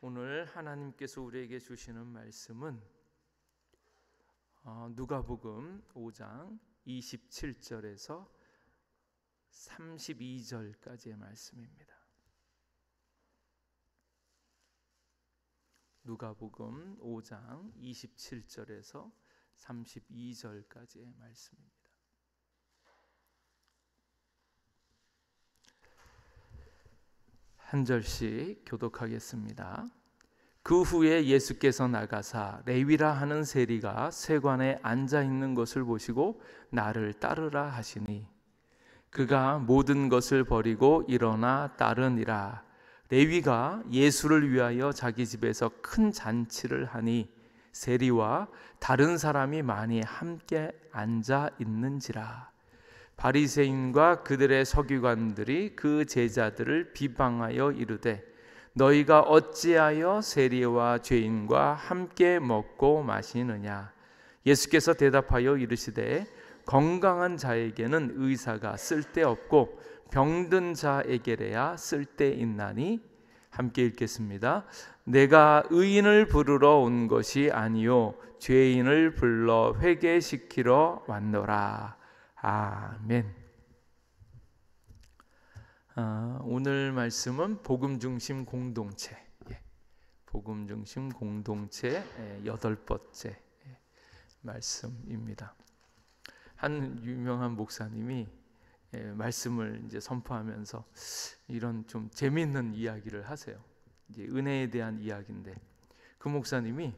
오늘 하나님께서 우리에게 주시는 말씀은 누가복음 5장 27절에서 32절까지의 말씀입니다. 누가복음 5장 27절에서 32절까지의 말씀입니다. 한 절씩 교독하겠습니다. 그 후에 예수께서 나가사 레위라 하는 세리가 세관에 앉아 있는 것을 보시고 나를 따르라 하시니 그가 모든 것을 버리고 일어나 따르니라. 레위가 예수를 위하여 자기 집에서 큰 잔치를 하니 세리와 다른 사람이 많이 함께 앉아 있는지라. 바리새인과 그들의 서기관들이 그 제자들을 비방하여 이르되 너희가 어찌하여 세리와 죄인과 함께 먹고 마시느냐. 예수께서 대답하여 이르시되 건강한 자에게는 의사가 쓸데없고 병든 자에게래야 쓸데있나니. 함께 읽겠습니다. 내가 의인을 부르러 온 것이 아니요 죄인을 불러 회개시키러 왔노라. 아멘. 오늘 말씀은 복음 중심 공동체, 복음 중심 공동체 8번째 말씀입니다. 한 유명한 목사님이 말씀을 이제 선포하면서 이런 좀 재미있는 이야기를 하세요. 이제 은혜에 대한 이야기인데 그 목사님이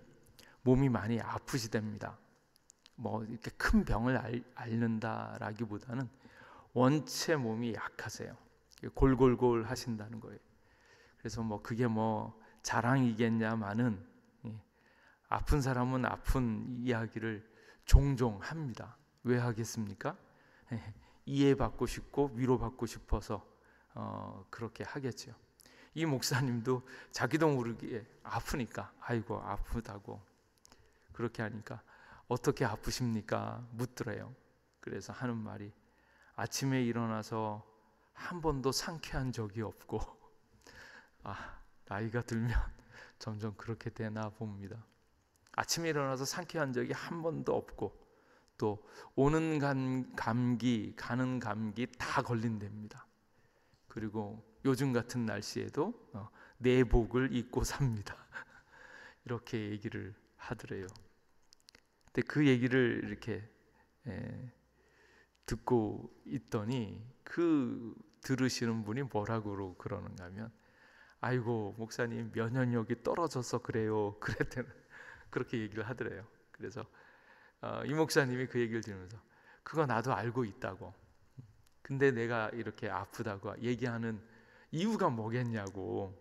몸이 많이 아프시답니다. 뭐 이렇게 큰 병을 앓는다라기보다는 원체 몸이 약하세요. 골골골 하신다는 거예요. 그래서 뭐 그게 뭐 자랑이겠냐마는 아픈 사람은 아픈 이야기를 종종 합니다. 왜 하겠습니까? 이해받고 싶고 위로받고 싶어서 그렇게 하겠죠. 이 목사님도 자기도 모르게 아프니까 아이고 아프다고 그렇게 하니까 어떻게 아프십니까? 묻더래요. 그래서 하는 말이 아침에 일어나서 한 번도 상쾌한 적이 없고 나이가 들면 점점 그렇게 되나 봅니다. 아침에 일어나서 상쾌한 적이 한 번도 없고 또 오는 감기 가는 감기 다 걸린답니다. 그리고 요즘 같은 날씨에도 내복을 입고 삽니다. 이렇게 얘기를 하더래요. 근데 그 얘기를 이렇게 듣고 있더니 그 들으시는 분이 뭐라고 그러는가 하면 아이고 목사님 면역력이 떨어져서 그래요. 그랬대는 그렇게 얘기를 하더래요. 그래서 이 목사님이 그 얘기를 들으면서 그거 나도 알고 있다고. 근데 내가 이렇게 아프다고 얘기하는 이유가 뭐겠냐고.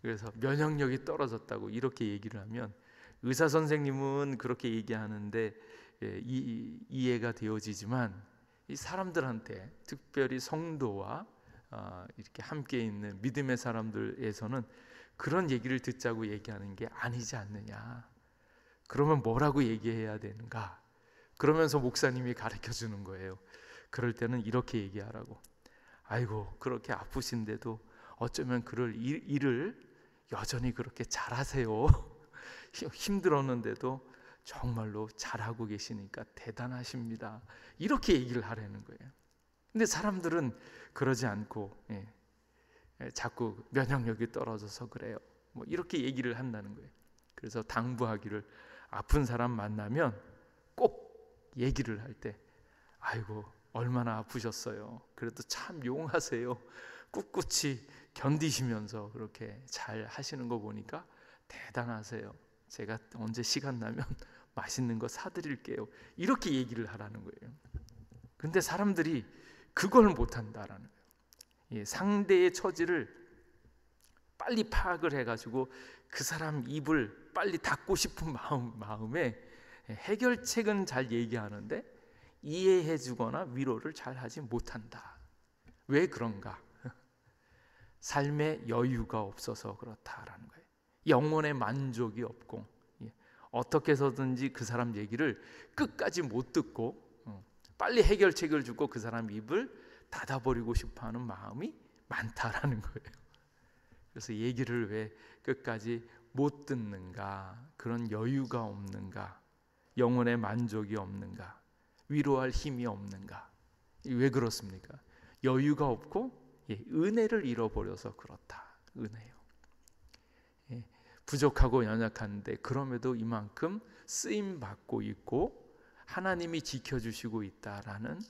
그래서 면역력이 떨어졌다고 이렇게 얘기를 하면 의사 선생님은 그렇게 얘기하는데 이해가 되어지지만 이 사람들한테 특별히 성도와 이렇게 함께 있는 믿음의 사람들에서는 그런 얘기를 듣자고 얘기하는 게 아니지 않느냐. 그러면 뭐라고 얘기해야 되는가? 그러면서 목사님이 가르쳐 주는 거예요. 그럴 때는 이렇게 얘기하라고. 아이고 그렇게 아프신데도 어쩌면 그럴 일을 여전히 그렇게 잘하세요. 힘들었는데도 정말로 잘하고 계시니까 대단하십니다. 이렇게 얘기를 하라는 거예요. 근데 사람들은 그러지 않고 자꾸 면역력이 떨어져서 그래요. 뭐 이렇게 얘기를 한다는 거예요. 그래서 당부하기를 아픈 사람 만나면 꼭 얘기를 할 때 아이고 얼마나 아프셨어요. 그래도 참 용하세요. 꿋꿋이 견디시면서 그렇게 잘 하시는 거 보니까 대단하세요. 제가 언제 시간 나면 맛있는 거 사드릴게요. 이렇게 얘기를 하라는 거예요. 근데 사람들이 그걸 못한다라는 거예요. 상대의 처지를 빨리 파악을 해가지고 그 사람 입을 빨리 닫고 싶은 마음에 해결책은 잘 얘기하는데 이해해주거나 위로를 잘 하지 못한다. 왜 그런가? 삶의 여유가 없어서 그렇다라는 거예요. 영혼의 만족이 없고 어떻게 해서든지 그 사람 얘기를 끝까지 못 듣고 빨리 해결책을 주고 그 사람 입을 닫아버리고 싶어하는 마음이 많다라는 거예요. 그래서 얘기를 왜 끝까지 못 듣는가? 그런 여유가 없는가? 영혼의 만족이 없는가? 위로할 힘이 없는가? 왜 그렇습니까? 여유가 없고 은혜를 잃어버려서 그렇다. 은혜요. 부족하고 연약한데 그럼에도 이만큼 쓰임 받고 있고 하나님이 지켜주시고 있다라는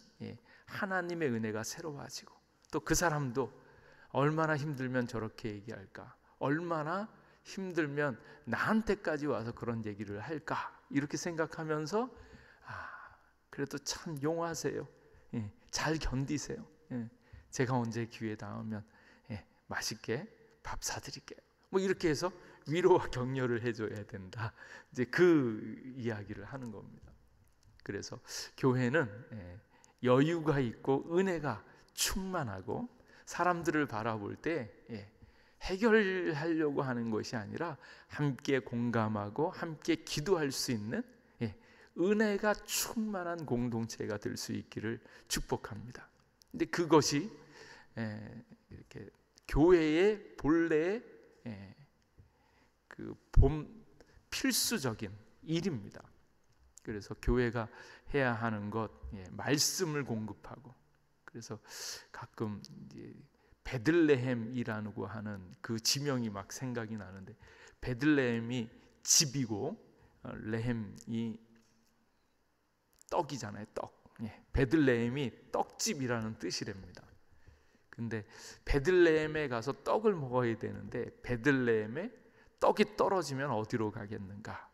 하나님의 은혜가 새로워지고, 또 그 사람도 얼마나 힘들면 저렇게 얘기할까? 얼마나 힘들면 나한테까지 와서 그런 얘기를 할까? 이렇게 생각하면서 그래도 참 용하세요. 잘 견디세요. 제가 언제 기회 닿으면 맛있게 밥 사드릴게요. 뭐 이렇게 해서 위로와 격려를 해줘야 된다. 이제 그 이야기를 하는 겁니다. 그래서 교회는 여유가 있고 은혜가 충만하고 사람들을 바라볼 때 해결하려고 하는 것이 아니라 함께 공감하고 함께 기도할 수 있는 은혜가 충만한 공동체가 될 수 있기를 축복합니다. 근데 그것이 이렇게 교회의 본래의 그 필수적인 일입니다. 그래서 교회가 해야 하는 것, 말씀을 공급하고, 그래서 가끔 이제 베들레헴이라고 하는 그 지명이 막 생각이 나는데, 베들레헴이 집이고 레헴이 떡이잖아요. 떡. 베들레헴이 떡집이라는 뜻이랍니다. 근데 베들레헴에 가서 떡을 먹어야 되는데 베들레헴에 떡이 떨어지면 어디로 가겠는가?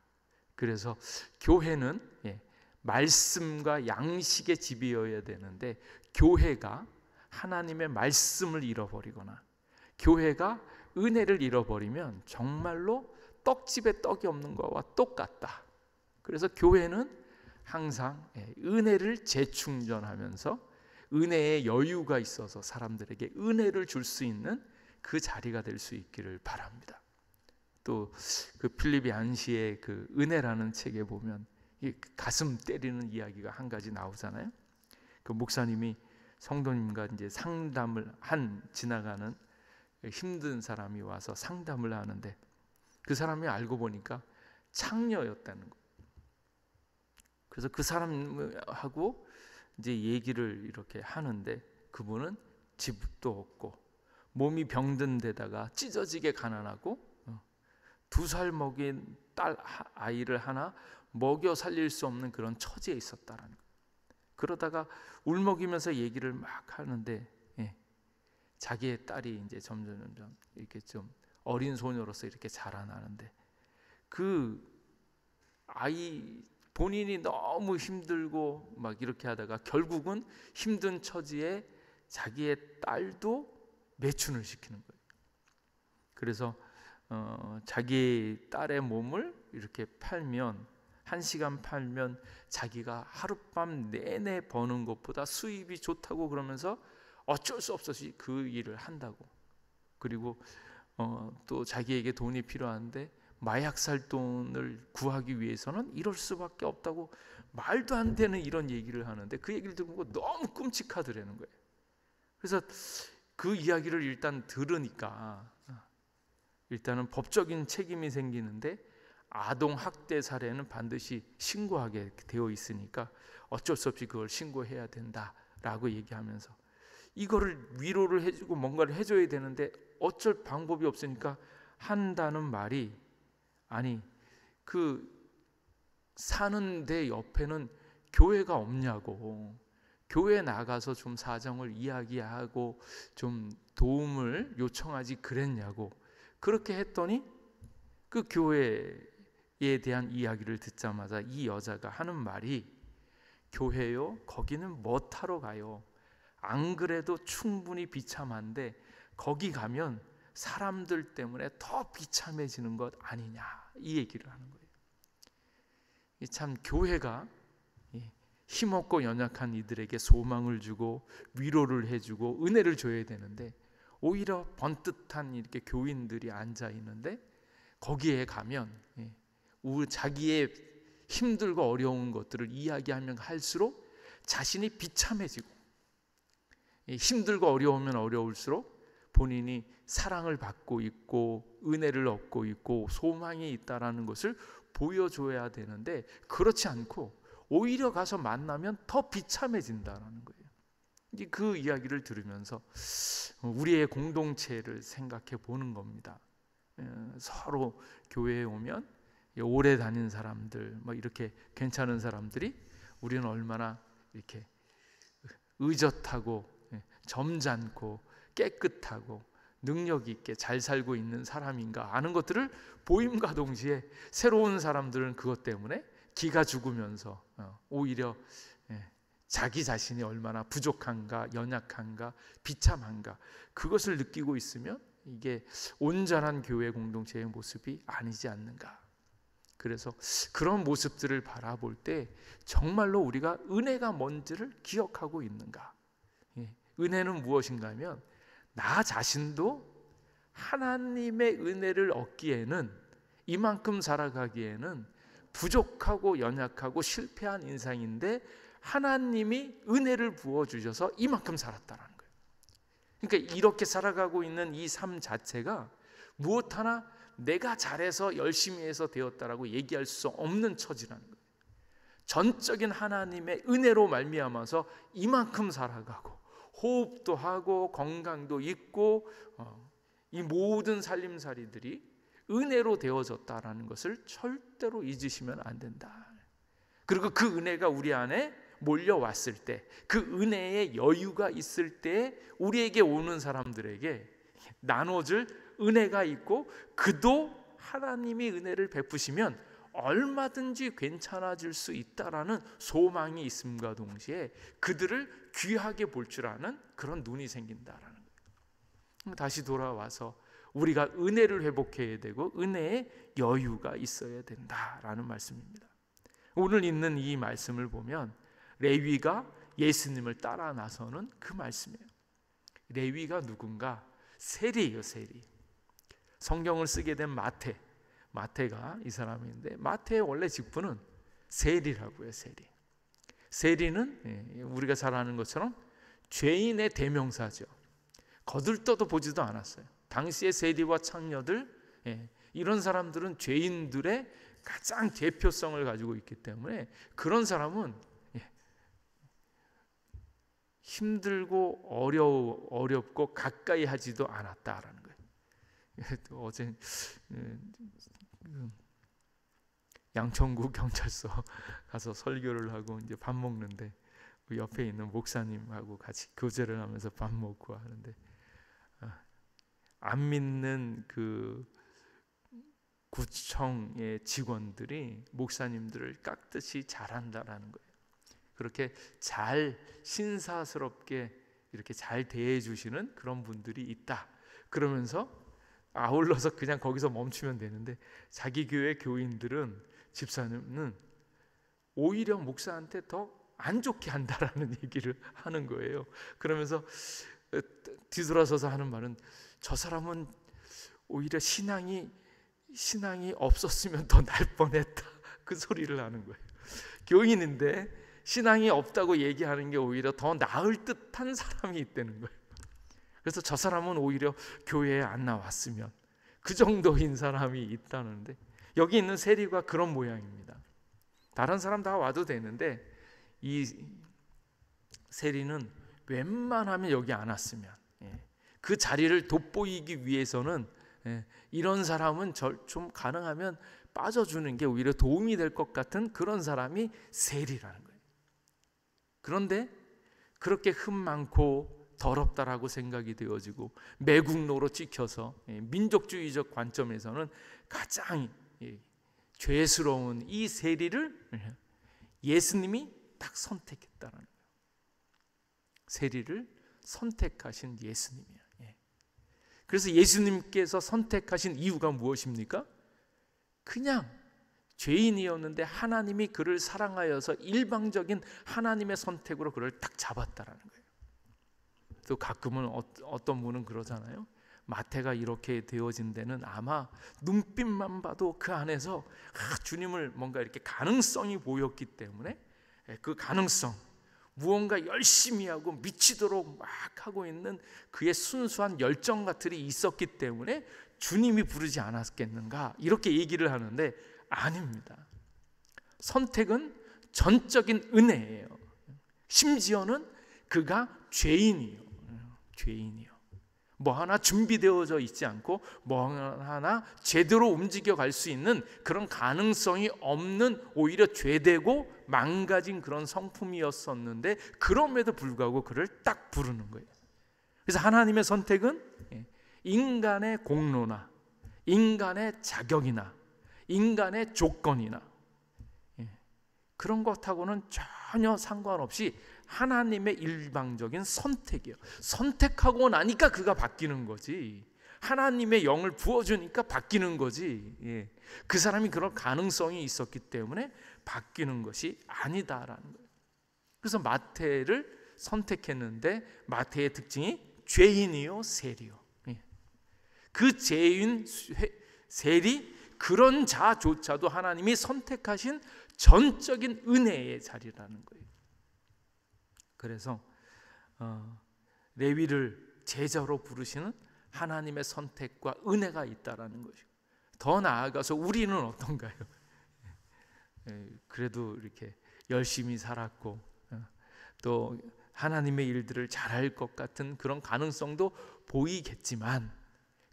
그래서 교회는 말씀과 양식의 집이어야 되는데, 교회가 하나님의 말씀을 잃어버리거나 교회가 은혜를 잃어버리면 정말로 떡집에 떡이 없는 것과 똑같다. 그래서 교회는 항상 은혜를 재충전하면서 은혜의 여유가 있어서 사람들에게 은혜를 줄 수 있는 그 자리가 될 수 있기를 바랍니다. 또 그 필립이 안시의 그 은혜라는 책에 보면 가슴 때리는 이야기가 한 가지 나오잖아요. 그 목사님이 성도님과 이제 상담을 지나가는 힘든 사람이 와서 상담을 하는데, 그 사람이 알고 보니까 창녀였다는 거예요. 그래서 그 사람하고 이제 얘기를 이렇게 하는데, 그분은 집도 없고 몸이 병든 데다가 찢어지게 가난하고 2살 먹인 아이를 하나 먹여 살릴 수 없는 그런 처지에 있었다라는 거예요. 그러다가 울먹이면서 얘기를 막 하는데 자기의 딸이 이제 점점 이렇게 좀 어린 소녀로서 이렇게 자라나는데, 그 아이 본인이 너무 힘들고 막 이렇게 하다가 결국은 힘든 처지에 자기의 딸도 매춘을 시키는 거예요. 그래서 자기 딸의 몸을 이렇게 팔면, 1시간 팔면 자기가 하룻밤 내내 버는 것보다 수입이 좋다고 그러면서 어쩔 수 없이 그 일을 한다고. 그리고 또 자기에게 돈이 필요한데 마약 살 돈을 구하기 위해서는 이럴 수밖에 없다고, 말도 안 되는 이런 얘기를 하는데, 그 얘기를 듣고 너무 끔찍하더라는 거예요. 그래서 그 이야기를 일단 들으니까 일단은 법적인 책임이 생기는데, 아동 학대 사례는 반드시 신고하게 되어 있으니까 어쩔 수 없이 그걸 신고해야 된다라고 얘기하면서, 이거를 위로를 해주고 뭔가를 해줘야 되는데 어쩔 방법이 없으니까 한다는 말이, 아니 그 사는 데 옆에는 교회가 없냐고, 교회 나가서 좀 사정을 이야기하고 좀 도움을 요청하지 그랬냐고. 그렇게 했더니 그 교회에 대한 이야기를 듣자마자 이 여자가 하는 말이, 교회요? 거기는 뭐 타러 가요? 안 그래도 충분히 비참한데 거기 가면 사람들 때문에 더 비참해지는 것 아니냐, 이 얘기를 하는 거예요. 참 교회가 힘없고 연약한 이들에게 소망을 주고 위로를 해주고 은혜를 줘야 되는데, 오히려 번듯한 이렇게 교인들이 앉아 있는데 거기에 가면 자기의 힘들고 어려운 것들을 이야기하면 할수록 자신이 비참해지고, 힘들고 어려우면 어려울수록 본인이 사랑을 받고 있고 은혜를 얻고 있고 소망이 있다라는 것을 보여줘야 되는데, 그렇지 않고 오히려 가서 만나면 더 비참해진다라는 거예요. 그 이야기를 들으면서 우리의 공동체를 생각해 보는 겁니다. 서로 교회에 오면 오래 다닌 사람들, 이렇게 괜찮은 사람들이 우리는 얼마나 이렇게 의젓하고 점잖고 깨끗하고 능력 있게 잘 살고 있는 사람인가 아는 것들을 보임과 동시에 새로운 사람들은 그것 때문에 기가 죽으면서 오히려 자기 자신이 얼마나 부족한가, 연약한가, 비참한가, 그것을 느끼고 있으면 이게 온전한 교회 공동체의 모습이 아니지 않는가. 그래서 그런 모습들을 바라볼 때 정말로 우리가 은혜가 뭔지를 기억하고 있는가. 은혜는 무엇인가 하면 나 자신도 하나님의 은혜를 얻기에는, 이만큼 살아가기에는 부족하고 연약하고 실패한 인생인데 하나님이 은혜를 부어주셔서 이만큼 살았다는 거예요. 그러니까 이렇게 살아가고 있는 이 삶 자체가 무엇 하나 내가 잘해서 열심히 해서 되었다라고 얘기할 수 없는 처지라는 거예요. 전적인 하나님의 은혜로 말미암아서 이만큼 살아가고 호흡도 하고 건강도 있고 이 모든 살림살이들이 은혜로 되어졌다라는 것을 절대로 잊으시면 안 된다. 그리고 그 은혜가 우리 안에 몰려왔을 때, 그 은혜의 여유가 있을 때 우리에게 오는 사람들에게 나눠줄 은혜가 있고, 그도 하나님이 은혜를 베푸시면 얼마든지 괜찮아질 수 있다라는 소망이 있음과 동시에 그들을 귀하게 볼 줄 아는 그런 눈이 생긴다라는 거예요. 다시 돌아와서 우리가 은혜를 회복해야 되고 은혜의 여유가 있어야 된다라는 말씀입니다. 오늘 있는 이 말씀을 보면 레위가 예수님을 따라 나서는 그 말씀이에요. 레위가 누군가? 세리예요, 세리. 성경을 쓰게 된 마태가 이 사람인데, 마태의 원래 직분은 세리라고요. 세리는 우리가 잘 아는 것처럼 죄인의 대명사죠. 거들떠도 보지도 않았어요. 당시의 세리와 창녀들, 이런 사람들은 죄인들의 가장 대표성을 가지고 있기 때문에 그런 사람은 힘들고 어렵고 가까이 하지도 않았다라는 거예요. 어제 양천구 경찰서 가서 설교를 하고 이제 밥 먹는데 그 옆에 있는 목사님하고 같이 교제를 하면서 밥 먹고 하는데, 안 믿는 그 구청의 직원들이 목사님들을 깍듯이 잘한다라는 거예요. 그렇게 잘 신사스럽게 이렇게 잘 대해 주시는 그런 분들이 있다. 그러면서 아울러서 그냥 거기서 멈추면 되는데, 자기 교회 교인들은, 집사님은 오히려 목사한테 더 안 좋게 한다라는 얘기를 하는 거예요. 그러면서 뒤돌아서서 하는 말은, 저 사람은 오히려 신앙이 없었으면 더 날 뻔했다, 그 소리를 하는 거예요. 교인인데 신앙이 없다고 얘기하는 게 오히려 더 나을 듯한 사람이 있다는 거예요. 그래서 저 사람은 오히려 교회에 안 나왔으면, 그 정도인 사람이 있다는데, 여기 있는 세리가 그런 모양입니다. 다른 사람 다 와도 되는데 이 세리는 웬만하면 여기 안 왔으면, 그 자리를 돋보이기 위해서는 이런 사람은 좀 가능하면 빠져주는 게 오히려 도움이 될 것 같은 그런 사람이 세리라는 거예요. 그런데 그렇게 흠 많고 더럽다라고 생각이 되어지고 매국노로 찍혀서 민족주의적 관점에서는 가장 죄스러운 이 세리를 예수님이 딱 선택했다는 거예요. 세리를 선택하신 예수님이에요. 그래서 예수님께서 선택하신 이유가 무엇입니까? 그냥 죄인이었는데 하나님이 그를 사랑하여서 일방적인 하나님의 선택으로 그를 딱 잡았다라는 거예요. 또 가끔은 어떤 분은 그러잖아요. 마태가 이렇게 되어진 데는 아마 눈빛만 봐도 그 안에서 주님을 뭔가 이렇게 가능성이 보였기 때문에 그 가능성, 무언가 열심히 하고 미치도록 막 하고 있는 그의 순수한 열정 같은 게 있었기 때문에 주님이 부르지 않았겠는가, 이렇게 얘기를 하는데 아닙니다. 선택은 전적인 은혜예요. 심지어는 그가 죄인이요. 뭐 하나 준비되어져 있지 않고 뭐 하나 제대로 움직여 갈 수 있는 그런 가능성이 없는, 오히려 죄되고 망가진 그런 성품이었었는데 그럼에도 불구하고 그를 딱 부르는 거예요. 그래서 하나님의 선택은 인간의 공로나 인간의 자격이나 인간의 조건이나 그런 것하고는 전혀 상관없이 하나님의 일방적인 선택이에요. 선택하고 나니까 그가 바뀌는 거지, 하나님의 영을 부어주니까 바뀌는 거지, 그 사람이 그런 가능성이 있었기 때문에 바뀌는 것이 아니다라는 거예요. 그래서 마태를 선택했는데 마태의 특징이 죄인이요 세리요. 그 죄인 세리, 그런 자조차도 하나님이 선택하신 전적인 은혜의 자리라는 거예요. 그래서 레위를 제자로 부르시는 하나님의 선택과 은혜가 있다라는 것이고, 더 나아가서 우리는 어떤가요? 그래도 이렇게 열심히 살았고 또 하나님의 일들을 잘할 것 같은 그런 가능성도 보이겠지만,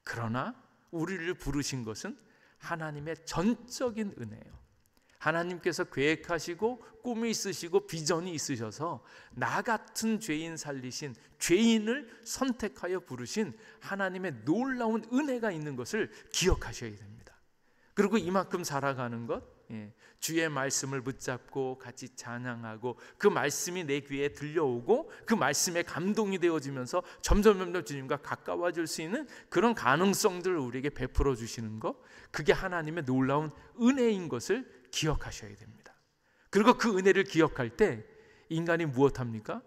그러나 우리를 부르신 것은 하나님의 전적인 은혜예요. 하나님께서 계획하시고 꿈이 있으시고 비전이 있으셔서 나 같은 죄인 살리신, 죄인을 선택하여 부르신 하나님의 놀라운 은혜가 있는 것을 기억하셔야 됩니다. 그리고 이만큼 살아가는 것, 주의 말씀을 붙잡고 같이 찬양하고 그 말씀이 내 귀에 들려오고 그 말씀에 감동이 되어지면서 점점 주님과 가까워질 수 있는 그런 가능성들을 우리에게 베풀어 주시는 것, 그게 하나님의 놀라운 은혜인 것을 기억하셔야 됩니다. 그리고 그 은혜를 기억할 때 인간이 무엇합니까?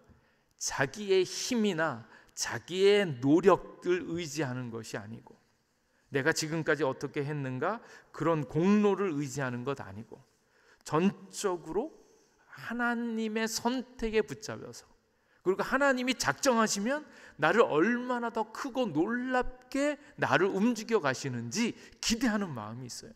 자기의 힘이나 자기의 노력을 의지하는 것이 아니고, 내가 지금까지 어떻게 했는가, 그런 공로를 의지하는 것 아니고, 전적으로 하나님의 선택에 붙잡혀서, 그리고 하나님이 작정하시면 나를 얼마나 더 크고 놀랍게 나를 움직여 가시는지 기대하는 마음이 있어요.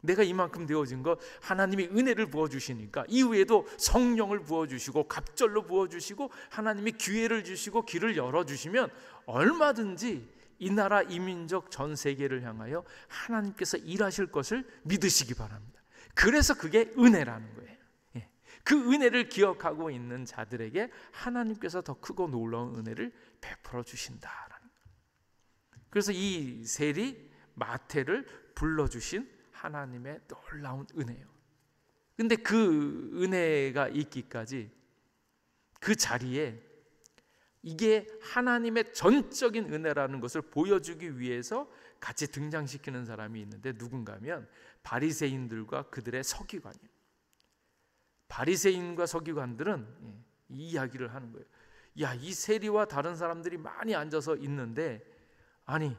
내가 이만큼 되어진 것, 하나님이 은혜를 부어주시니까 이후에도 성령을 부어주시고 갑절로 부어주시고 하나님이 기회를 주시고 길을 열어주시면 얼마든지 이 나라 이 민족 전 세계를 향하여 하나님께서 일하실 것을 믿으시기 바랍니다. 그래서 그게 은혜라는 거예요. 그 은혜를 기억하고 있는 자들에게 하나님께서 더 크고 놀라운 은혜를 베풀어 주신다라는 거예요. 그래서 이 셀이 마태를 불러주신 하나님의 놀라운 은혜예요. 근데 그 은혜가 있기까지 그 자리에 이게 하나님의 전적인 은혜라는 것을 보여주기 위해서 같이 등장시키는 사람이 있는데 누군가 하면 바리새인들과 그들의 서기관이에요. 바리새인과 서기관들은 이 이야기를 하는 거예요. 야, 이 세리와 다른 사람들이 많이 앉아서 있는데, 아니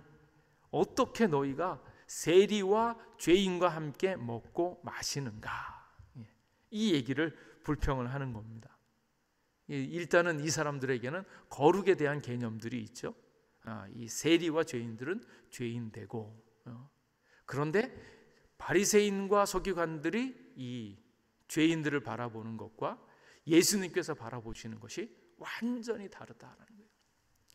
어떻게 너희가 세리와 죄인과 함께 먹고 마시는가? 이 얘기를 불평을 하는 겁니다. 일단은 이 사람들에게는 거룩에 대한 개념들이 있죠. 이 세리와 죄인들은 죄인되고, 그런데 바리새인과 서기관들이 이 죄인들을 바라보는 것과 예수님께서 바라보시는 것이 완전히 다르다는 거예요.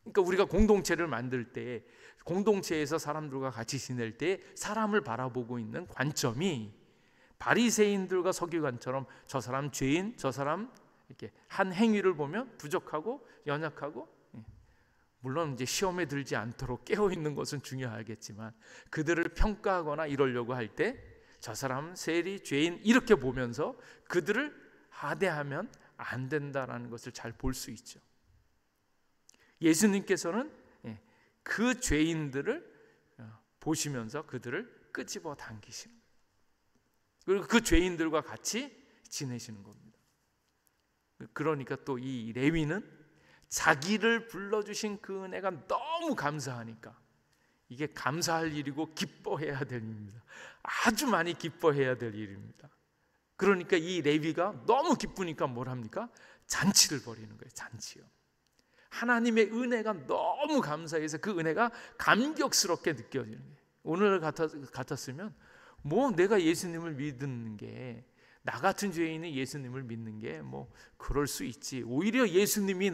그러니까 우리가 공동체를 만들 때, 공동체에서 사람들과 같이 지낼 때 사람을 바라보고 있는 관점이 바리새인들과 서기관처럼 저 사람 죄인, 저 사람 이렇게 한 행위를 보면 부족하고 연약하고, 물론 이제 시험에 들지 않도록 깨어 있는 것은 중요하겠지만 그들을 평가하거나 이러려고 할 때 저 사람 세리, 죄인 이렇게 보면서 그들을 하대하면 안 된다라는 것을 잘 볼 수 있죠. 예수님께서는 그 죄인들을 보시면서 그들을 끄집어 당기시는 거예요. 그리고 그 죄인들과 같이 지내시는 겁니다. 그러니까 또 이 레위는 자기를 불러주신 그 은혜가 너무 감사하니까, 이게 감사할 일이고 기뻐해야 될 일입니다. 아주 많이 기뻐해야 될 일입니다. 그러니까 이 레위가 너무 기쁘니까 뭘 합니까? 잔치를 벌이는 거예요. 잔치요. 하나님의 은혜가 너무 감사해서 그 은혜가 감격스럽게 느껴지는 거예요. 오늘 같았으면 뭐 내가 예수님을 믿는 게, 나 같은 죄인이 예수님을 믿는 게 뭐 그럴 수 있지, 오히려 예수님이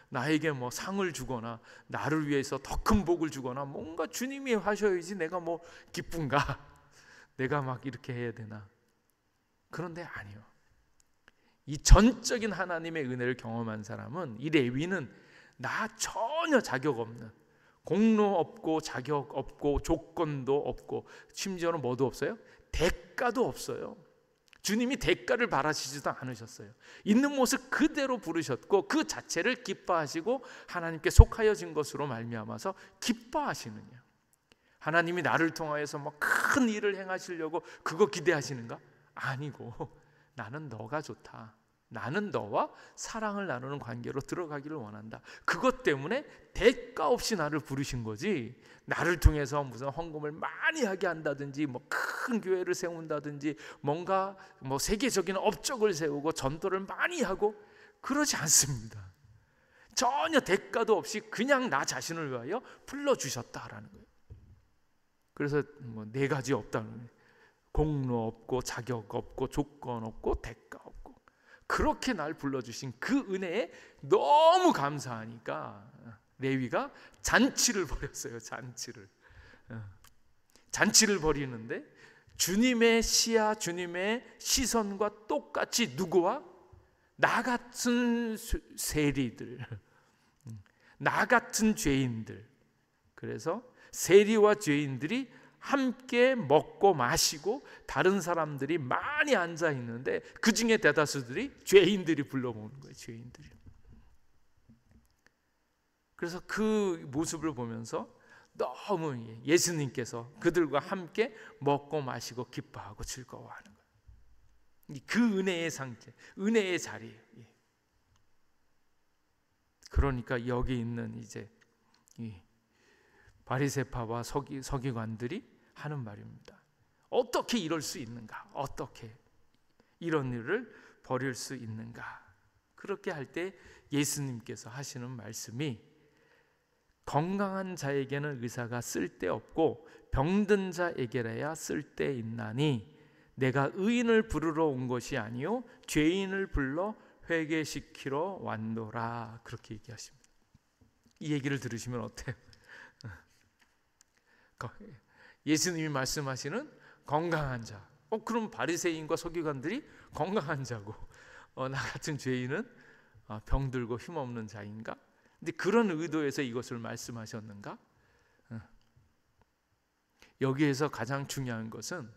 나에게 뭐 상을 주거나 나를 위해서 더 큰 복을 주거나 뭔가 주님이 하셔야지 내가 뭐 기쁜가, 내가 막 이렇게 해야 되나. 그런데 아니요. 이 전적인 하나님의 은혜를 경험한 사람은, 이 레위는 나 전혀 자격 없는, 공로 없고 자격 없고 조건도 없고 심지어는 뭐도 없어요? 대가도 없어요. 주님이 대가를 바라시지도 않으셨어요. 있는 모습 그대로 부르셨고 그 자체를 기뻐하시고 하나님께 속하여진 것으로 말미암아서 기뻐하시느냐. 하나님이 나를 통하여서 뭐 큰 일을 행하시려고 그거 기대하시는가? 아니고, 나는 너가 좋다, 나는 너와 사랑을 나누는 관계로 들어가기를 원한다. 그것 때문에 대가 없이 나를 부르신 거지, 나를 통해서 무슨 헌금을 많이 하게 한다든지 뭐 큰 교회를 세운다든지 뭔가 뭐 세계적인 업적을 세우고 전도를 많이 하고 그러지 않습니다. 전혀 대가도 없이 그냥 나 자신을 위하여 불러주셨다라는 거예요. 그래서 뭐 네 가지 없다는 거예요. 공로 없고 자격 없고 조건 없고 대가 없고, 그렇게 날 불러주신 그 은혜에 너무 감사하니까 레위가 잔치를 벌였어요. 잔치를 벌이는데 주님의 시야, 주님의 시선과 똑같이 누구와? 나 같은 세리들, 나 같은 죄인들. 그래서 세리와 죄인들이 함께 먹고 마시고, 다른 사람들이 많이 앉아 있는데 그 중에 대다수들이 죄인들이 불러모으는 거예요. 죄인들이. 그래서 그 모습을 보면서 너무 예수님께서 그들과 함께 먹고 마시고 기뻐하고 즐거워하는 거예요. 그 은혜의 상태, 은혜의 자리예요. 그러니까 여기 있는 이제 이 바리새파와 서기관들이 하는 말입니다. 어떻게 이럴 수 있는가? 어떻게 이런 일을 벌일 수 있는가? 그렇게 할 때 예수님께서 하시는 말씀이, 건강한 자에게는 의사가 쓸데없고 병든 자에게라야 쓸데있나니 내가 의인을 부르러 온 것이 아니요 죄인을 불러 회개시키러 왔노라. 그렇게 얘기하십니다. 이 얘기를 들으시면 어때요? 예수님이 말씀하시는 건강한 자, 그럼 바리새인과 서기관들이 건강한 자고 나 같은 죄인은 병들고 힘없는 자인가? 근데 그런 의도에서 이것을 말씀하셨는가? 여기에서 가장 중요한 것은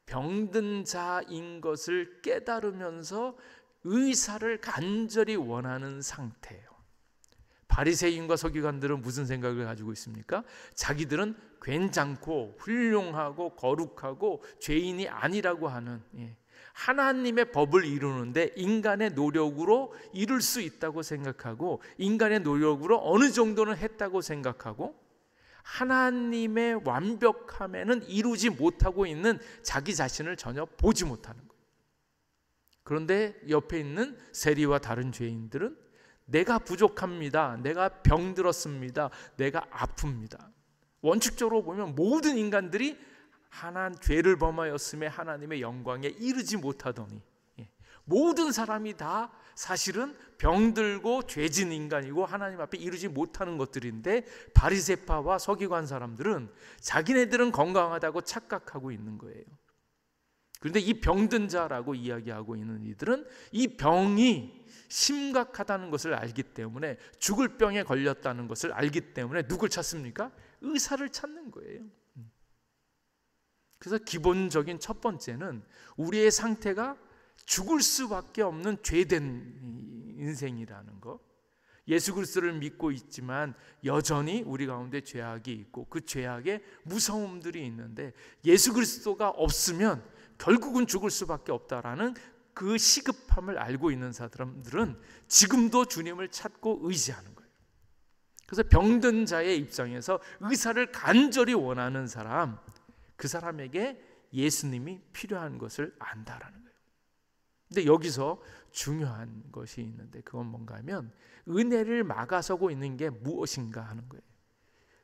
병든 자인 것을 깨달으면서 의사를 간절히 원하는 상태예요. 바리새인과 서기관들은 무슨 생각을 가지고 있습니까? 자기들은 괜찮고 훌륭하고 거룩하고 죄인이 아니라고 하는, 하나님의 법을 이루는데 인간의 노력으로 이룰 수 있다고 생각하고, 인간의 노력으로 어느 정도는 했다고 생각하고, 하나님의 완벽함에는 이루지 못하고 있는 자기 자신을 전혀 보지 못하는 거예요. 그런데 옆에 있는 세리와 다른 죄인들은 내가 부족합니다, 내가 병들었습니다, 내가 아픕니다. 원칙적으로 보면 모든 인간들이 죄를 범하였음에 하나님의 영광에 이르지 못하더니, 모든 사람이 다 사실은 병들고 죄진 인간이고 하나님 앞에 이르지 못하는 것들인데, 바리새파와 서기관 사람들은 자기네들은 건강하다고 착각하고 있는 거예요. 그런데 이 병든 자라고 이야기하고 있는 이들은 이 병이 심각하다는 것을 알기 때문에, 죽을 병에 걸렸다는 것을 알기 때문에 누굴 찾습니까? 의사를 찾는 거예요. 그래서 기본적인 첫 번째는 우리의 상태가 죽을 수밖에 없는 죄된 인생이라는 거. 예수 그리스도를 믿고 있지만 여전히 우리 가운데 죄악이 있고 그 죄악의 무서움들이 있는데, 예수 그리스도가 없으면 결국은 죽을 수밖에 없다라는 그 시급함을 알고 있는 사람들은 지금도 주님을 찾고 의지하는 거예요. 그래서 병든 자의 입장에서 의사를 간절히 원하는 사람, 그 사람에게 예수님이 필요한 것을 안다라는 거예요. 근데 여기서 중요한 것이 있는데 그건 뭔가 하면 은혜를 막아서고 있는 게 무엇인가 하는 거예요.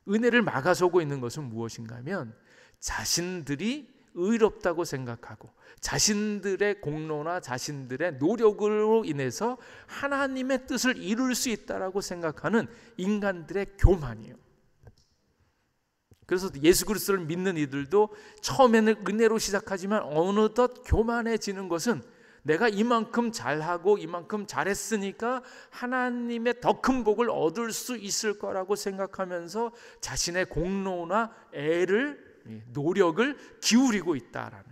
은혜를 막아서고 있는 것은 무엇인가 하면 자신들이 의롭다고 생각하고 자신들의 공로나 자신들의 노력으로 인해서 하나님의 뜻을 이룰 수 있다라고 생각하는 인간들의 교만이에요. 그래서 예수 그리스도를 믿는 이들도 처음에는 은혜로 시작하지만 어느덧 교만해지는 것은 내가 이만큼 잘하고 이만큼 잘했으니까 하나님의 더 큰 복을 얻을 수 있을 거라고 생각하면서 자신의 공로나 노력을 기울이고 있다라는.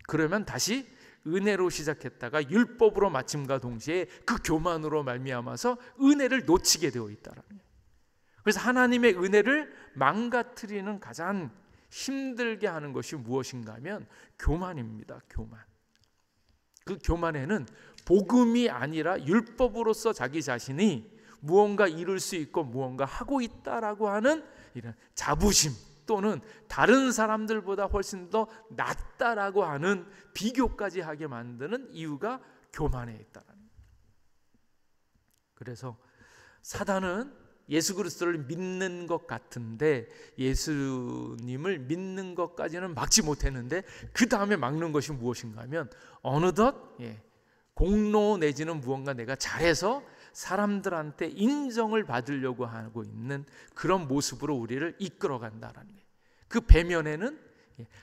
그러면 다시 은혜로 시작했다가 율법으로 마침과 동시에 그 교만으로 말미암아서 은혜를 놓치게 되어 있다라는. 그래서 하나님의 은혜를 망가뜨리는 가장 힘들게 하는 것이 무엇인가 하면 교만입니다. 교만. 그 교만에는 복음이 아니라 율법으로서 자기 자신이 무언가 이룰 수 있고 무언가 하고 있다라고 하는 이런 자부심 또는 다른 사람들보다 훨씬 더 낫다라고 하는 비교까지 하게 만드는 이유가 교만에 있다는 거예요. 그래서 사단은 예수 그리스도를 믿는 것 같은데 예수님을 믿는 것까지는 막지 못했는데 그 다음에 막는 것이 무엇인가 하면 어느덧 공로 내지는 무언가 내가 잘해서 사람들한테 인정을 받으려고 하고 있는 그런 모습으로 우리를 이끌어간다라는 거예요. 그 배면에는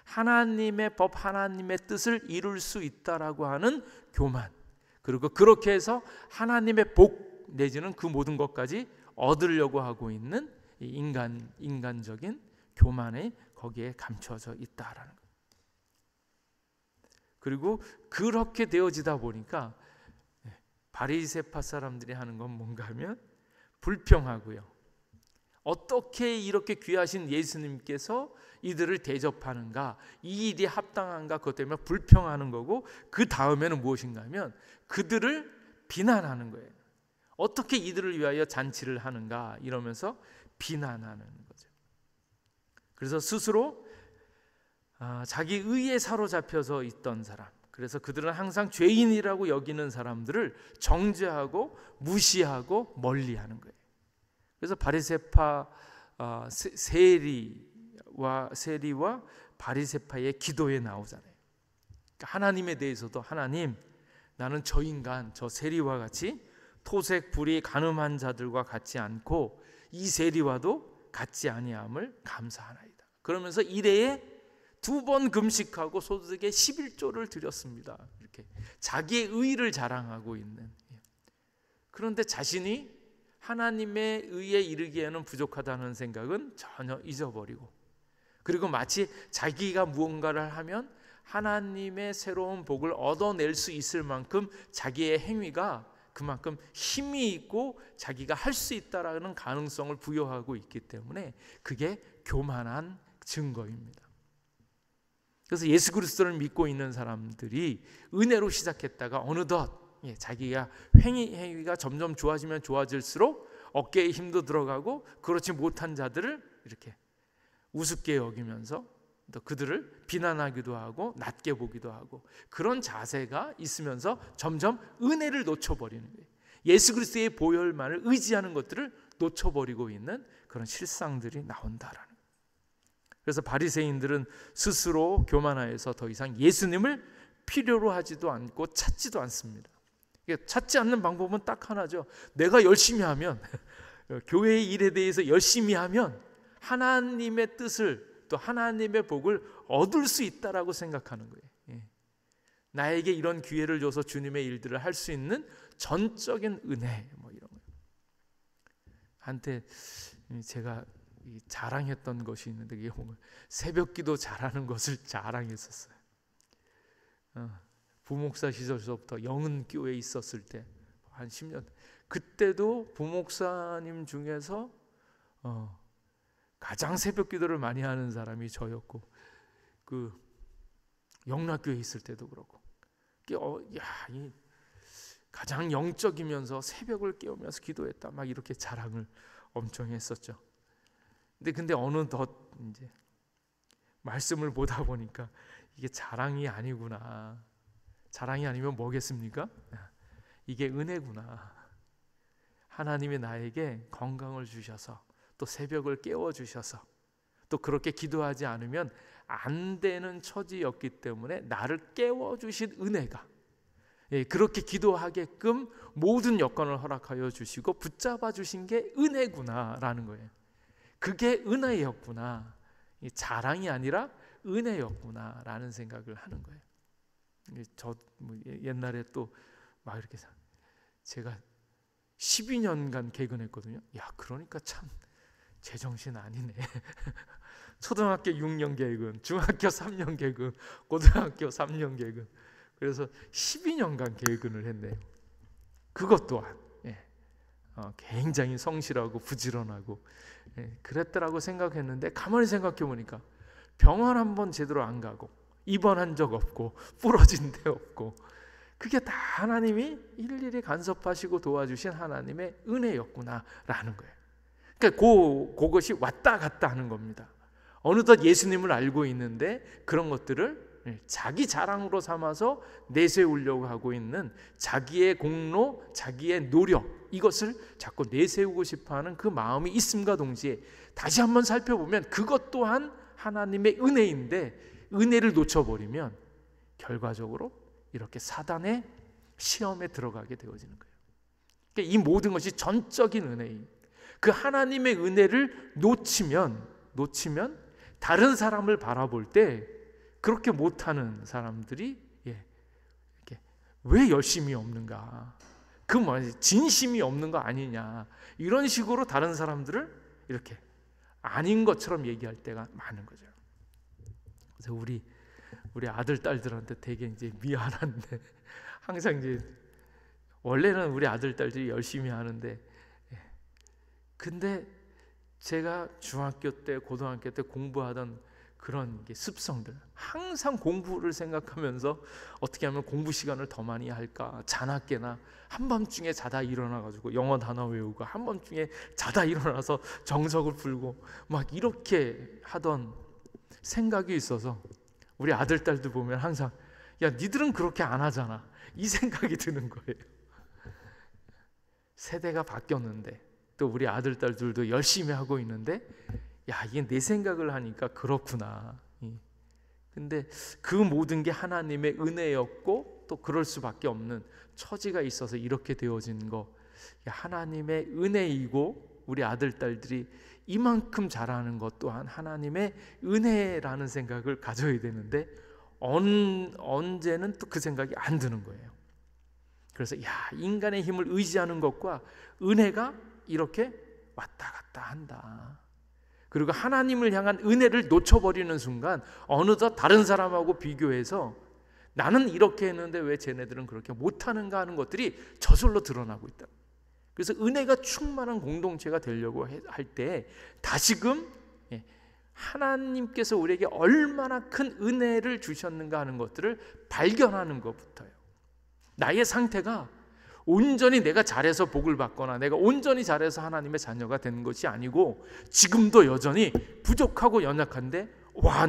하나님의 법, 하나님의 뜻을 이룰 수 있다라고 하는 교만, 그리고 그렇게 해서 하나님의 복 내지는 그 모든 것까지 얻으려고 하고 있는 인간적인 교만이 거기에 감춰져 있다라는 거예요. 그리고 그렇게 되어지다 보니까 바리새파 사람들이 하는 건 뭔가 하면 불평하고요. 어떻게 이렇게 귀하신 예수님께서 이들을 대접하는가, 이 일이 합당한가, 그것 때문에 불평하는 거고, 그 다음에는 무엇인가 하면 그들을 비난하는 거예요. 어떻게 이들을 위하여 잔치를 하는가 이러면서 비난하는 거죠. 그래서 스스로 자기 의에 사로잡혀서 있던 사람, 그래서 그들은 항상 죄인이라고 여기는 사람들을 정죄하고 무시하고 멀리하는 거예요. 그래서 바리새파 세리와 바리새파의 기도에 나오잖아요. 그러니까 하나님에 대해서도 하나님, 나는 저 인간, 저 세리와 같이 토색 불이 가늠한 자들과 같지 않고 이 세리와도 같지 아니함을 감사하나이다. 그러면서 일회에 2번 금식하고 소득의 11조를 드렸습니다. 이렇게 자기의 의를 자랑하고 있는. 그런데 자신이 하나님의 의에 이르기에는 부족하다는 생각은 전혀 잊어버리고, 그리고 마치 자기가 무언가를 하면 하나님의 새로운 복을 얻어낼 수 있을 만큼 자기의 행위가 그만큼 힘이 있고 자기가 할 수 있다라는 가능성을 부여하고 있기 때문에 그게 교만한 증거입니다. 그래서 예수 그리스도를 믿고 있는 사람들이 은혜로 시작했다가 어느덧 자기가 행위가 점점 좋아지면 좋아질수록 어깨에 힘도 들어가고 그렇지 못한 자들을 이렇게 우습게 여기면서 또 그들을 비난하기도 하고 낮게 보기도 하고, 그런 자세가 있으면서 점점 은혜를 놓쳐버리는 거예요. 예수 그리스도의 보혈만을 의지하는 것들을 놓쳐버리고 있는 그런 실상들이 나온다라는 거예요. 그래서 바리새인들은 스스로 교만하여서 더 이상 예수님을 필요로 하지도 않고 찾지도 않습니다. 찾지 않는 방법은 딱 하나죠. 내가 열심히 하면, 교회의 일에 대해서 열심히 하면 하나님의 뜻을 또 하나님의 복을 얻을 수 있다라고 생각하는 거예요. 나에게 이런 기회를 줘서 주님의 일들을 할 수 있는 전적인 은혜, 이런 거. 한때 제가 자랑했던 것이 있는데 그게 새벽기도 잘하는 것을 자랑했었어요. 부목사 시절서부터 영은교회에 있었을 때 한 10년, 그때도 부목사님 중에서 가장 새벽기도를 많이 하는 사람이 저였고, 그 영락교회에 있을 때도 그렇고, 가장 영적이면서 새벽을 깨우면서 기도했다, 막 이렇게 자랑을 엄청 했었죠. 근데 어느덧 이제 말씀을 보다 보니까 이게 자랑이 아니구나, 자랑이 아니면 뭐겠습니까? 이게 은혜구나. 하나님이 나에게 건강을 주셔서 또 새벽을 깨워주셔서 또 그렇게 기도하지 않으면 안 되는 처지였기 때문에 나를 깨워주신 은혜가, 그렇게 기도하게끔 모든 여건을 허락하여 주시고 붙잡아 주신 게 은혜구나라는 거예요. 그게 은혜였구나. 자랑이 아니라 은혜였구나라는 생각을 하는 거예요. 저 옛날에 또 막 이렇게 제가 12년간 개근했거든요. 야, 그러니까 참 제정신 아니네. 초등학교 6년 개근, 중학교 3년 개근, 고등학교 3년 개근. 그래서 12년간 개근을 했네요. 그것 또한 굉장히 성실하고 부지런하고 그랬더라고 생각했는데, 가만히 생각해 보니까 병원 한번 제대로 안 가고 입원한 적 없고 부러진 데 없고, 그게 다 하나님이 일일이 간섭하시고 도와주신 하나님의 은혜였구나라는 거예요. 그러니까 그것이 왔다 갔다 하는 겁니다. 어느덧 예수님을 알고 있는데 그런 것들을 자기 자랑으로 삼아서 내세우려고 하고 있는 자기의 공로, 자기의 노력, 이것을 자꾸 내세우고 싶어하는 그 마음이 있음과 동시에 다시 한번 살펴보면 그것 또한 하나님의 은혜인데, 은혜를 놓쳐버리면 결과적으로 이렇게 사단의 시험에 들어가게 되어지는 거예요. 그러니까 이 모든 것이 전적인 은혜인, 그 하나님의 은혜를 놓치면 다른 사람을 바라볼 때 그렇게 못하는 사람들이 이렇게 왜 열심이 없는가, 그 진심이 없는 거 아니냐, 이런 식으로 다른 사람들을 이렇게 아닌 것처럼 얘기할 때가 많은 거죠. 그래서 우리 아들 딸들한테 되게 이제 미안한데, 항상 이제 원래는 우리 아들 딸들이 열심히 하는데, 근데 제가 중학교 때 고등학교 때 공부하던 그런 습성들, 항상 공부를 생각하면서 어떻게 하면 공부 시간을 더 많이 할까, 자나깨나 한밤중에 자다 일어나가지고 영어 단어 외우고, 한밤중에 자다 일어나서 정석을 풀고 막 이렇게 하던 생각이 있어서 우리 아들 딸도 보면 항상 야, 니들은 그렇게 안 하잖아, 이 생각이 드는 거예요. 세대가 바뀌었는데 또 우리 아들 딸들도 열심히 하고 있는데, 야, 이게 내 생각을 하니까 그렇구나. 근데 그 모든 게 하나님의 은혜였고 또 그럴 수밖에 없는 처지가 있어서 이렇게 되어진 거, 하나님의 은혜이고 우리 아들 딸들이 이만큼 잘하는 것 또한 하나님의 은혜라는 생각을 가져야 되는데, 언제는 또 그 생각이 안 드는 거예요. 그래서 인간의 힘을 의지하는 것과 은혜가 이렇게 왔다 갔다 한다. 그리고 하나님을 향한 은혜를 놓쳐버리는 순간 어느덧 다른 사람하고 비교해서 나는 이렇게 했는데 왜 쟤네들은 그렇게 못하는가 하는 것들이 저절로 드러나고 있다. 그래서 은혜가 충만한 공동체가 되려고 할 때 다시금 하나님께서 우리에게 얼마나 큰 은혜를 주셨는가 하는 것들을 발견하는 것부터요. 나의 상태가 온전히 내가 잘해서 복을 받거나 내가 온전히 잘해서 하나님의 자녀가 되는 것이 아니고, 지금도 여전히 부족하고 연약한데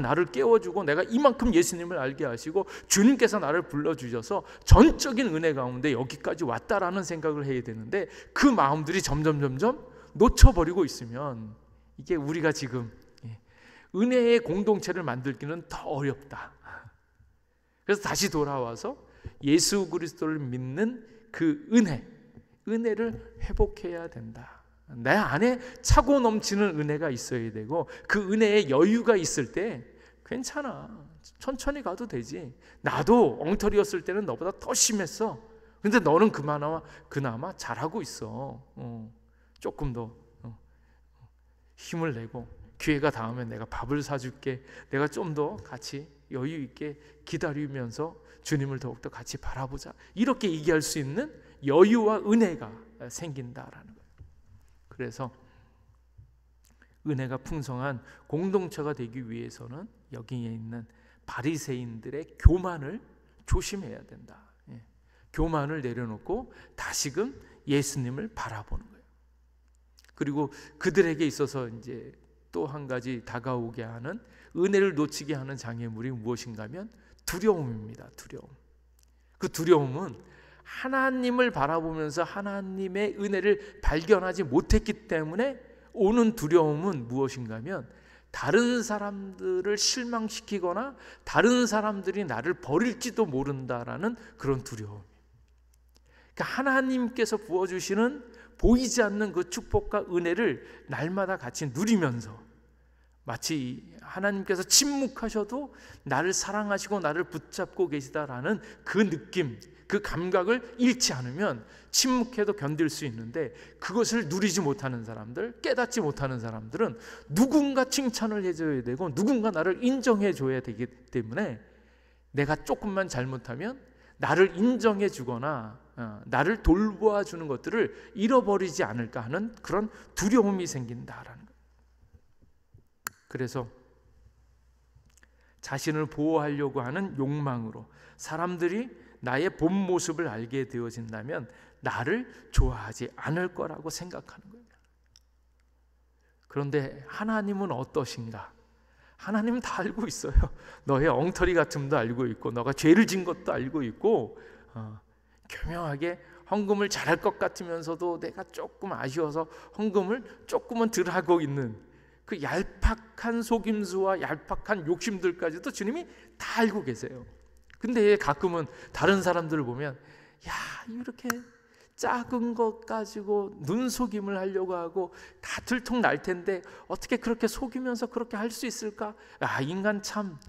나를 깨워주고 내가 이만큼 예수님을 알게 하시고 주님께서 나를 불러주셔서 전적인 은혜 가운데 여기까지 왔다라는 생각을 해야 되는데, 그 마음들이 점점 놓쳐버리고 있으면 이게 우리가 지금 은혜의 공동체를 만들기는 더 어렵다. 그래서 다시 돌아와서 예수 그리스도를 믿는 그 은혜를 회복해야 된다. 내 안에 차고 넘치는 은혜가 있어야 되고, 그 은혜에 여유가 있을 때 괜찮아, 천천히 가도 되지. 나도 엉터리였을 때는 너보다 더 심했어. 근데 너는 그나마 잘하고 있어. 조금 더 힘을 내고 기회가 닿으면 내가 밥을 사줄게. 내가 좀 더 같이 여유 있게 기다리면서 주님을 더욱더 같이 바라보자. 이렇게 얘기할 수 있는 여유와 은혜가 생긴다라는 거예요. 그래서 은혜가 풍성한 공동체가 되기 위해서는 여기에 있는 바리새인들의 교만을 조심해야 된다. 교만을 내려놓고 다시금 예수님을 바라보는 거예요. 그리고 그들에게 있어서 이제 또 한 가지 다가오게 하는, 은혜를 놓치게 하는 장애물이 무엇인가 하면 두려움입니다. 두려움. 그 두려움은 하나님을 바라보면서 하나님의 은혜를 발견하지 못했기 때문에 오는 두려움은 무엇인가 하면 다른 사람들을 실망시키거나 다른 사람들이 나를 버릴지도 모른다라는 그런 두려움. 그러니까 하나님께서 부어주시는 보이지 않는 그 축복과 은혜를 날마다 같이 누리면서 마치 하나님께서 침묵하셔도 나를 사랑하시고 나를 붙잡고 계시다라는 그 느낌, 그 감각을 잃지 않으면 침묵해도 견딜 수 있는데, 그것을 누리지 못하는 사람들, 깨닫지 못하는 사람들은 누군가 칭찬을 해줘야 되고 누군가 나를 인정해 줘야 되기 때문에 내가 조금만 잘못하면 나를 인정해 주거나 나를 돌보아 주는 것들을 잃어버리지 않을까 하는 그런 두려움이 생긴다라는 거예요. 그래서 자신을 보호하려고 하는 욕망으로 사람들이 나의 본 모습을 알게 되어진다면 나를 좋아하지 않을 거라고 생각하는 거예요. 그런데 하나님은 어떠신가? 하나님은 다 알고 있어요. 너의 엉터리 같음도 알고 있고 너가 죄를 진 것도 알고 있고 교묘하게 헌금을 잘할 것 같으면서도 내가 조금 아쉬워서 헌금을 조금은 덜 하고 있는 그 얄팍한 속임수와 얄팍한 욕심들까지도 주님이 다 알고 계세요. 근데 가끔은 다른 사람들을 보면 야, 이렇게 작은 것 가지고 눈속임을 하려고 하고 다 들통 날 텐데 어떻게 그렇게 속이면서 그렇게 할 수 있을까? 아, 인간 참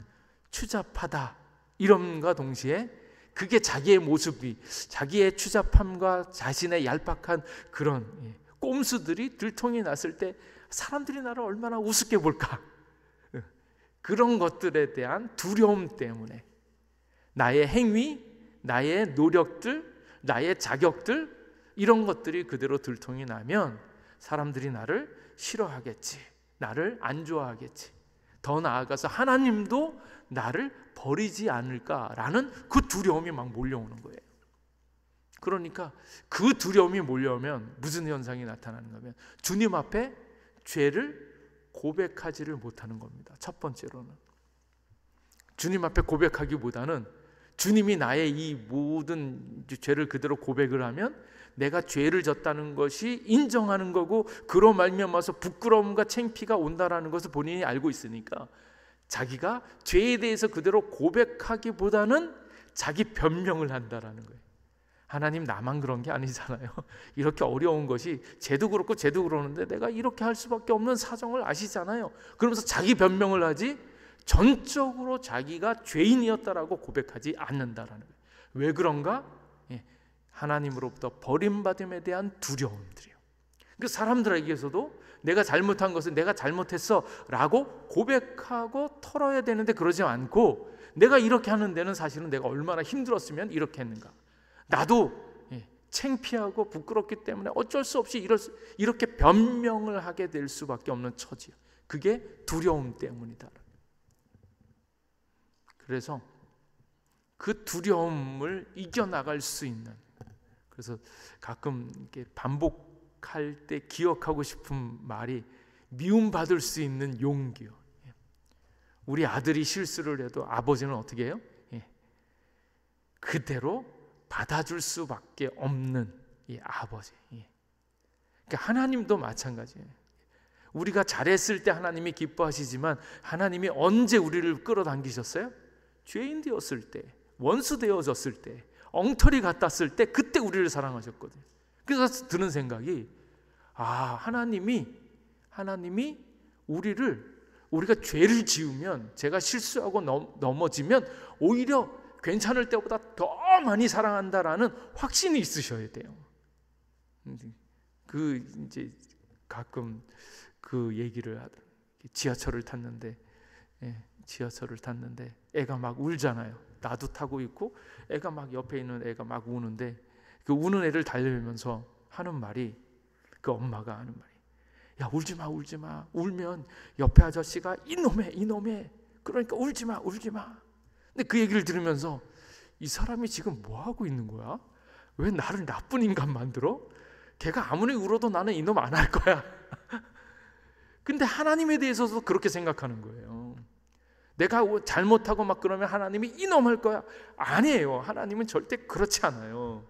추잡하다. 이런과 동시에 그게 자기의 모습이, 자기의 추잡함과 자신의 얄팍한 그런 꼼수들이 들통이 났을 때 사람들이 나를 얼마나 우습게 볼까? 그런 것들에 대한 두려움 때문에 나의 행위, 나의 노력들, 나의 자격들, 이런 것들이 그대로 들통이 나면 사람들이 나를 싫어하겠지, 나를 안 좋아하겠지, 더 나아가서 하나님도 나를 버리지 않을까라는 그 두려움이 막 몰려오는 거예요. 그러니까 그 두려움이 몰려오면 무슨 현상이 나타나는가 하면 주님 앞에 죄를 고백하지를 못하는 겁니다. 첫 번째로는 주님 앞에 고백하기보다는 주님이 나의 이 모든 죄를 그대로 고백을 하면 내가 죄를 졌다는 것이 인정하는 거고, 그로 말미암아서 부끄러움과 창피가 온다라는 것을 본인이 알고 있으니까 자기가 죄에 대해서 그대로 고백하기보다는 자기 변명을 한다라는 거예요. 하나님, 나만 그런 게 아니잖아요. 이렇게 어려운 것이 쟤도 그렇고 쟤도 그러는데 내가 이렇게 할 수밖에 없는 사정을 아시잖아요. 그러면서 자기 변명을 하지 전적으로 자기가 죄인이었다라고 고백하지 않는다라는 거예요. 왜 그런가? 하나님으로부터 버림받음에 대한 두려움들이요. 그 사람들에게서도 내가 잘못한 것은 내가 잘못했어 라고 고백하고 털어야 되는데 그러지 않고, 내가 이렇게 하는 데는 사실은 내가 얼마나 힘들었으면 이렇게 했는가, 나도 창피하고 부끄럽기 때문에 어쩔 수 없이 이렇게 변명을 하게 될 수밖에 없는 처지요. 그게 두려움 때문이다. 그래서 그 두려움을 이겨나갈 수 있는, 그래서 가끔 이렇게 반복할 때 기억하고 싶은 말이 미움받을 수 있는 용기요. 우리 아들이 실수를 해도 아버지는 어떻게 해요? 그대로 받아줄 수밖에 없는 이 아버지. 그러니까 하나님도 마찬가지예요. 우리가 잘했을 때 하나님이 기뻐하시지만 하나님이 언제 우리를 끌어당기셨어요? 죄인 되었을 때, 원수 되어졌을 때, 엉터리 같았을 때, 그때 우리를 사랑하셨거든요. 그래서 드는 생각이, 하나님이 우리가 죄를 지으면, 제가 실수하고 넘어지면 오히려 괜찮을 때보다 더 많이 사랑한다라는 확신이 있으셔야 돼요. 이제 가끔 그 얘기를 하더라고요. 지하철을 탔는데 애가 막 울잖아요. 나도 타고 있고 애가 막 옆에 있는 애가 막 우는데, 그 우는 애를 달래면서 하는 말이, 그 엄마가 하는 말이, 야, 울지 마. 울면 옆에 아저씨가 이놈의 그러니까 울지 마. 근데 그 얘기를 들으면서 이 사람이 지금 뭐 하고 있는 거야? 왜 나를 나쁜 인간 만들어? 걔가 아무리 울어도 나는 이놈 안 할 거야. 근데 하나님에 대해서도 그렇게 생각하는 거예요. 내가 잘못하고 막 그러면 하나님이 이놈할 거야. 아니에요. 하나님은 절대 그렇지 않아요.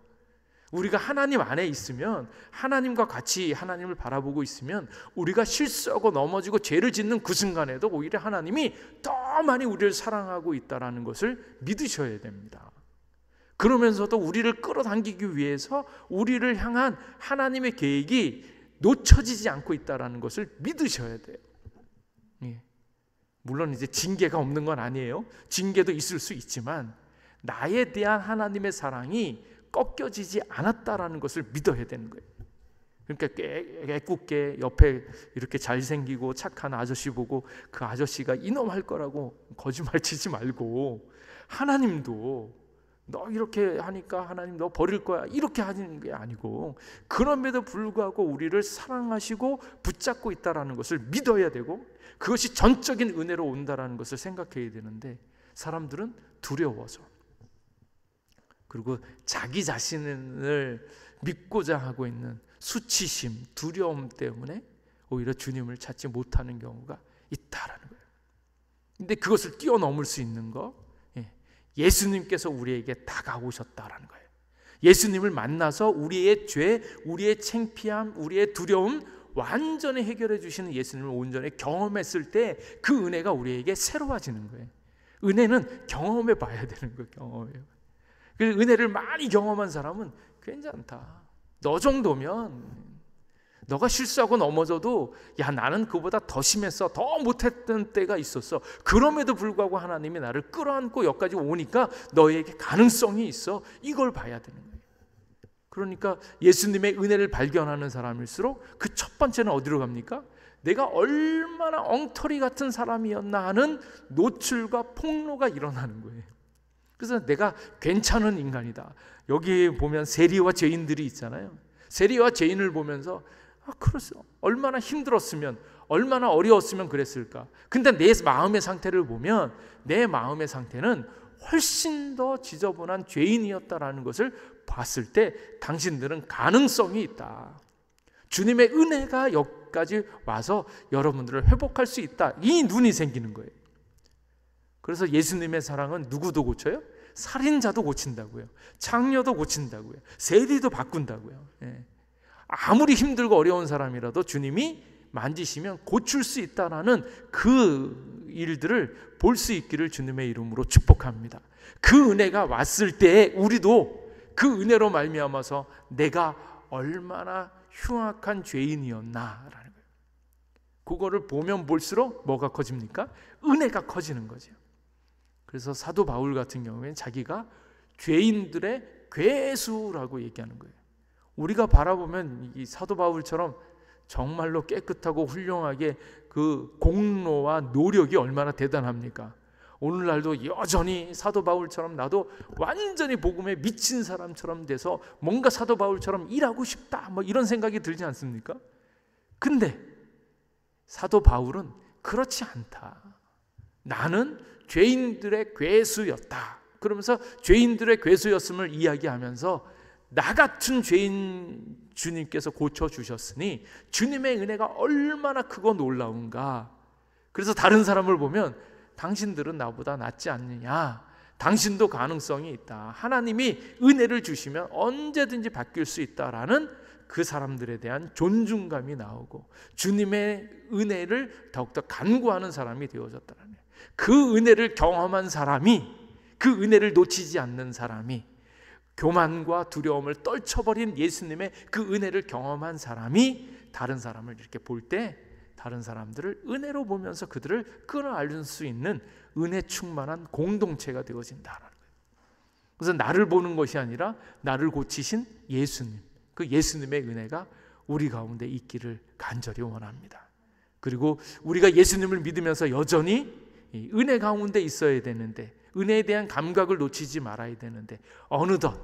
우리가 하나님 안에 있으면, 하나님과 같이 하나님을 바라보고 있으면, 우리가 실수하고 넘어지고 죄를 짓는 그 순간에도 오히려 하나님이 더 많이 우리를 사랑하고 있다는 것을 믿으셔야 됩니다. 그러면서도 우리를 끌어당기기 위해서 우리를 향한 하나님의 계획이 놓쳐지지 않고 있다는 것을 믿으셔야 돼요. 물론 이제 징계가 없는 건 아니에요. 징계도 있을 수 있지만 나에 대한 하나님의 사랑이 꺾여지지 않았다라는 것을 믿어야 되는 거예요. 그러니까 깨끗게 옆에 이렇게 잘생기고 착한 아저씨 보고 그 아저씨가 이놈 할 거라고 거짓말 치지 말고, 하나님도 너 이렇게 하니까 하나님 너 버릴 거야 이렇게 하는 게 아니고, 그럼에도 불구하고 우리를 사랑하시고 붙잡고 있다라는 것을 믿어야 되고, 그것이 전적인 은혜로 온다라는 것을 생각해야 되는데, 사람들은 두려워서, 그리고 자기 자신을 믿고자 하고 있는 수치심, 두려움 때문에 오히려 주님을 찾지 못하는 경우가 있다라는 거예요. 근데 그것을 뛰어넘을 수 있는 거, 예수님께서 우리에게 다가오셨다라는 거예요. 예수님을 만나서 우리의 죄, 우리의 창피함, 우리의 두려움 완전히 해결해 주시는 예수님을 온전히 경험했을 때 그 은혜가 우리에게 새로워지는 거예요. 은혜는 경험해 봐야 되는 거예요. 경험해요. 그래서 은혜를 많이 경험한 사람은 괜찮다. 너 정도면, 너가 실수하고 넘어져도 야 나는 그보다 더 심했어, 더 못했던 때가 있었어, 그럼에도 불구하고 하나님이 나를 끌어안고 여기까지 오니까 너에게 가능성이 있어, 이걸 봐야 되는 거예요. 그러니까 예수님의 은혜를 발견하는 사람일수록 그 첫 번째는 어디로 갑니까? 내가 얼마나 엉터리 같은 사람이었나 하는 노출과 폭로가 일어나는 거예요. 그래서 내가 괜찮은 인간이다. 여기 보면 세리와 죄인들이 있잖아요. 세리와 죄인을 보면서 그랬어. 얼마나 힘들었으면, 얼마나 어려웠으면 그랬을까. 근데 내 마음의 상태를 보면 내 마음의 상태는 훨씬 더 지저분한 죄인이었다라는 것을 봤을 때 당신들은 가능성이 있다. 주님의 은혜가 여기까지 와서 여러분들을 회복할 수 있다. 이 눈이 생기는 거예요. 그래서 예수님의 사랑은 누구도 고쳐요? 살인자도 고친다고요. 창녀도 고친다고요. 세리도 바꾼다고요. 아무리 힘들고 어려운 사람이라도 주님이 만지시면 고칠 수 있다라는 그 일들을 볼 수 있기를 주님의 이름으로 축복합니다. 그 은혜가 왔을 때 우리도 그 은혜로 말미암아서 내가 얼마나 흉악한 죄인이었나라는 거예요. 그거를 보면 볼수록 뭐가 커집니까? 은혜가 커지는 거죠. 그래서 사도 바울 같은 경우에는 자기가 죄인들의 괴수라고 얘기하는 거예요. 우리가 바라보면 이 사도 바울처럼 정말로 깨끗하고 훌륭하게 그 공로와 노력이 얼마나 대단합니까? 오늘날도 여전히 사도 바울처럼 나도 완전히 복음에 미친 사람처럼 돼서 뭔가 사도 바울처럼 일하고 싶다, 뭐 이런 생각이 들지 않습니까? 근데 사도 바울은 그렇지 않다. 나는 죄인들의 괴수였다. 그러면서 죄인들의 괴수였음을 이야기하면서 나 같은 죄인 주님께서 고쳐주셨으니 주님의 은혜가 얼마나 크고 놀라운가. 그래서 다른 사람을 보면 당신들은 나보다 낫지 않느냐, 당신도 가능성이 있다, 하나님이 은혜를 주시면 언제든지 바뀔 수 있다라는 그 사람들에 대한 존중감이 나오고 주님의 은혜를 더욱더 간구하는 사람이 되어졌다는 거예요. 그 은혜를 경험한 사람이, 그 은혜를 놓치지 않는 사람이, 교만과 두려움을 떨쳐버린 예수님의 그 은혜를 경험한 사람이 다른 사람을 이렇게 볼 때 다른 사람들을 은혜로 보면서 그들을 끌어안을 수 있는 은혜 충만한 공동체가 되어진다는 거예요. 그래서 나를 보는 것이 아니라 나를 고치신 예수님, 그 예수님의 은혜가 우리 가운데 있기를 간절히 원합니다. 그리고 우리가 예수님을 믿으면서 여전히 은혜 가운데 있어야 되는데, 은혜에 대한 감각을 놓치지 말아야 되는데, 어느덧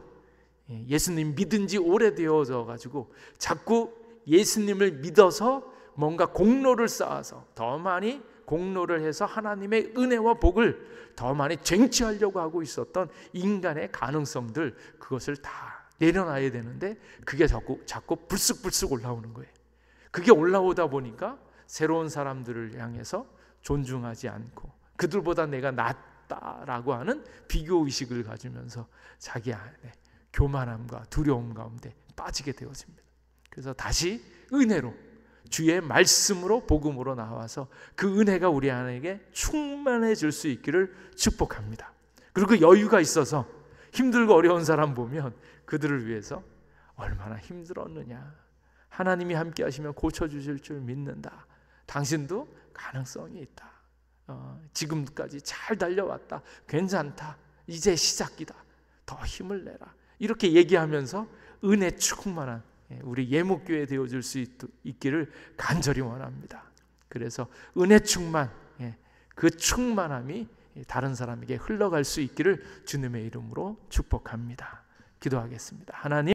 예수님 믿은 지 오래되어져 가지고 자꾸 예수님을 믿어서 뭔가 공로를 쌓아서 더 많이 공로를 해서 하나님의 은혜와 복을 더 많이 쟁취하려고 하고 있었던 인간의 가능성들, 그것을 다 내려놔야 되는데 그게 자꾸 불쑥불쑥 올라오는 거예요. 그게 올라오다 보니까 새로운 사람들을 향해서 존중하지 않고 그들보다 내가 낫다라고 하는 비교의식을 가지면서 자기 안에 교만함과 두려움 가운데 빠지게 되어집니다. 그래서 다시 은혜로, 주의 말씀으로, 복음으로 나와서 그 은혜가 우리 안에게 충만해질 수 있기를 축복합니다. 그리고 그 여유가 있어서 힘들고 어려운 사람 보면 그들을 위해서 얼마나 힘들었느냐, 하나님이 함께 하시면 고쳐주실 줄 믿는다, 당신도 가능성이 있다, 지금까지 잘 달려왔다, 괜찮다, 이제 시작이다, 더 힘을 내라, 이렇게 얘기하면서 은혜 충만한 우리 예목교회 되어줄 수 있기를 간절히 원합니다. 그래서 은혜 충만, 그 충만함이 다른 사람에게 흘러갈 수 있기를 주님의 이름으로 축복합니다. 기도하겠습니다. 하나님,